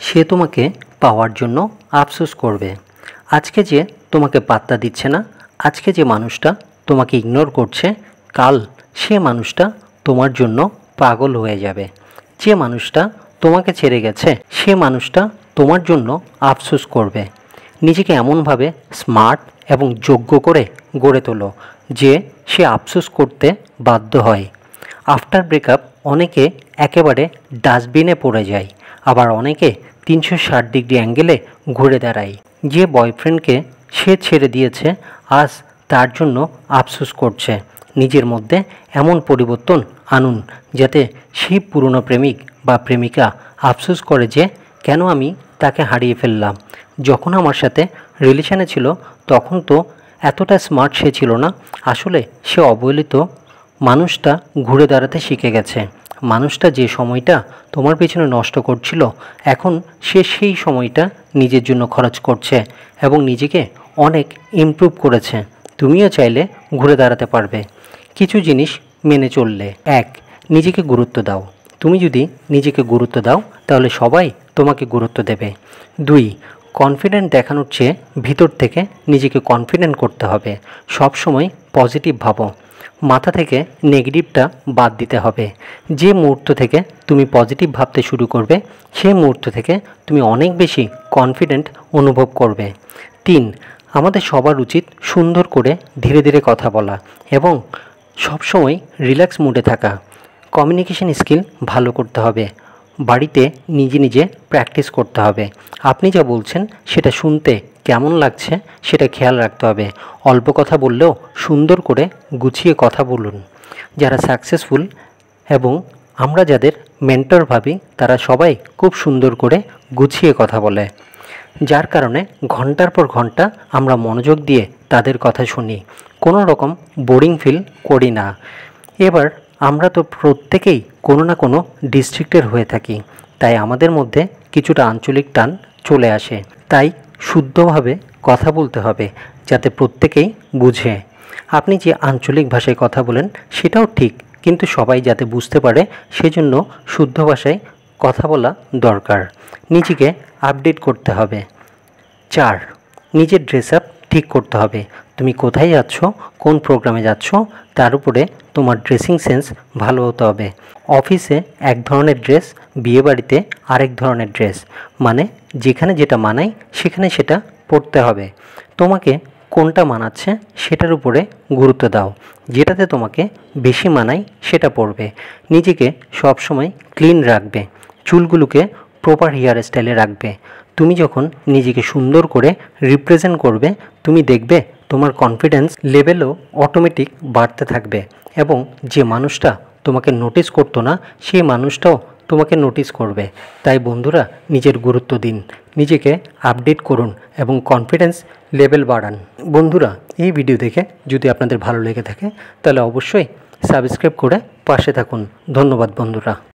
সে তোমাকে পাওয়ার জন্য আফসোস করবে। আজকে যে তোমাকে পাত্তা দিচ্ছে না, আজকে যে মানুষটা তোমাকে ইগনোর করছে, কাল সে মানুষটা তোমার জন্য পাগল হয়ে যাবে। যে মানুষটা তোমাকে ছেড়ে গেছে সে মানুষটা তোমার জন্য আফসোস করবে। নিজেকে এমনভাবে স্মার্ট এবং যোগ্য করে গড়ে তোলো যে সে আফসোস করতে বাধ্য হয়। আফটার ব্রেকআপ অনেকে একেবারে ডাস্টবিনে পড়ে যায়, আবার অনেকে 360 ডিগ্রি অ্যাঙ্গেলে ঘুরে দাঁড়ায়। যে বয়ফ্রেন্ডকে সে ছেড়ে দিয়েছে আজ তার জন্য আফসোস করছে। নিজের মধ্যে এমন পরিবর্তন আনুন যাতে সেই পুরনো প্রেমিক বা প্রেমিকা আফসোস করে যে কেন আমি তাকে হারিয়ে ফেললাম। যখন আমার সাথে রিলেশনে ছিল তখন তো এতটা স্মার্ট সে ছিল না, আসলে সে অবহেলিত মানুষটা ঘুরে দাঁড়াতে শিখে গেছে। মানুষটা যে সময়টা তোমার পেছনে নষ্ট করছিল এখন সে সেই সময়টা নিজের জন্য খরচ করছে এবং নিজেকে অনেক ইমপ্রুভ করেছে। তুমিও চাইলে ঘুরে দাঁড়াতে পারবে কিছু জিনিস মেনে চললে। 1. নিজেকে গুরুত্ব দাও। তুমি যদি নিজেকে গুরুত্ব দাও তাহলে সবাই তোমাকে গুরুত্ব দেবে। 2. কনফিডেন্ট দেখানোর চেয়ে ভিতর থেকে নিজেকে কনফিডেন্ট করতে হবে। সব সময় পজিটিভ ভাবো, মাথা থেকে নেগেটিভটা বাদ দিতে হবে। যে মুহূর্ত থেকে তুমি পজিটিভ ভাবতে শুরু করবে সেই মুহূর্ত থেকে তুমি অনেক বেশি কনফিডেন্ট অনুভব করবে। 3. আমাদের সবার উচিত সুন্দর করে ধীরে ধীরে কথা বলা এবং সবসময় রিল্যাক্স মুডে থাকা। কমিউনিকেশন স্কিল ভালো করতে হবে। বাড়িতে নিজে নিজে প্র্যাকটিস করতে হবে। আপনি যা বলছেন সেটা শুনতে কেমন লাগছে সেটা খেয়াল রাখতে হবে। অল্প কথা বললেও সুন্দর করে গুছিয়ে কথা বলুন। যারা সাকসেসফুল এবং আমরা যাদের মেন্টর ভাবি তারা সবাই খুব সুন্দর করে গুছিয়ে কথা বলে, যার কারণে ঘন্টার পর ঘন্টা আমরা মনোযোগ দিয়ে তাদের কথা শুনি, কোনো রকম বোরিং ফিল করি না। এবার আমরা তো প্রত্যেকেই কোনো না কোনো ডিস্ট্রিক্টের হয়ে থাকি, তাই আমাদের মধ্যে কিছুটা আঞ্চলিক টান চলে আসে। তাই শুদ্ধভাবে কথা বলতে হবে যাতে প্রত্যেকেই বুঝে। আপনি যে আঞ্চলিক ভাষায় কথা বলেন সেটাও ঠিক, কিন্তু সবাই যাতে বুঝতে পারে সেজন্য শুদ্ধ ভাষায় কথা বলা দরকার। নিজেকে আপডেট করতে হবে। 4. নিজের ড্রেস আপ ঠিক করতে হবে। তুমি কোথায় যাচ্ছ, কোন প্রোগ্রামে যাচ্ছ তার উপরে তোমার ড্রেসিং সেন্স ভালো হতে হবে। অফিসে এক ধরনের ড্রেস, বিয়েবাড়িতে আরেক ধরনের ড্রেস, মানে যেখানে যেটা মানায় সেখানে সেটা পরতে হবে। তোমাকে কোনটা মানাচ্ছে সেটার উপরে গুরুত্ব দাও, যেটাতে তোমাকে বেশি মানায় সেটা পরবে। নিজেকে সবসময় ক্লিন রাখবে, চুলগুলোকে প্রপার হেয়ার স্টাইলে রাখবে। তুমি যখন নিজেকে সুন্দর করে রিপ্রেজেন্ট করবে তুমি দেখবে তোমার কনফিডেন্স লেভেলও অটোমেটিক বাড়তে থাকবে এবং যে মানুষটা তোমাকে নোটিস করতো না সেই মানুষটাও তোমাকে নোটিস করবে। তাই বন্ধুরা, নিজের গুরুত্ব দিন, নিজেকে আপডেট করুন এবং কনফিডেন্স লেভেল বাড়ান। বন্ধুরা, এই ভিডিও দেখে যদি আপনাদের ভালো লেগে থাকে তাহলে অবশ্যই সাবস্ক্রাইব করে পাশে থাকুন। ধন্যবাদ বন্ধুরা।